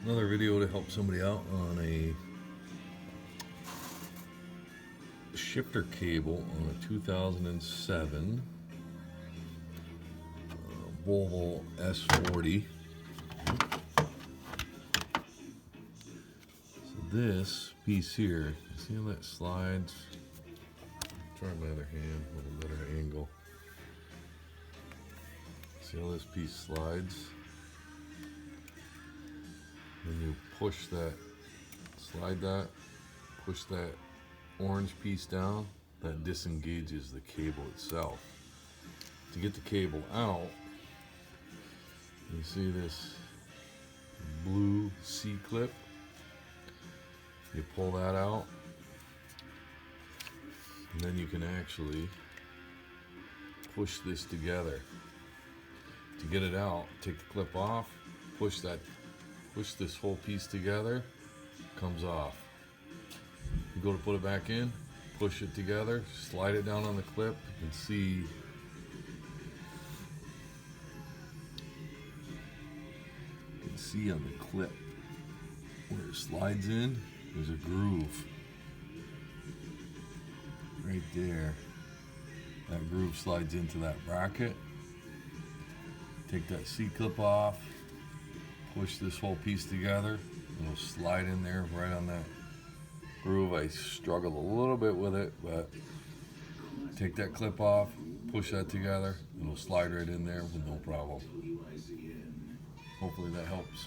Another video to help somebody out on a shifter cable on a 2007 Volvo S40. So this piece here, see how that slides? Try my other hand with a better angle. See how this piece slides? When you push that, slide that, push that orange piece down, that disengages the cable itself. To get the cable out, you see this blue C-clip? You pull that out, and then you can actually push this together. To get it out, take the clip off, push this whole piece together, comes off. You go to put it back in, push it together, slide it down on the clip. You can see on the clip where it slides in, there's a groove right there. That groove slides into that bracket. Take that C-clip off, push this whole piece together, and it'll slide in there right on that groove. I struggled a little bit with it, but take that clip off, push that together, and it'll slide right in there with no problem. Hopefully that helps.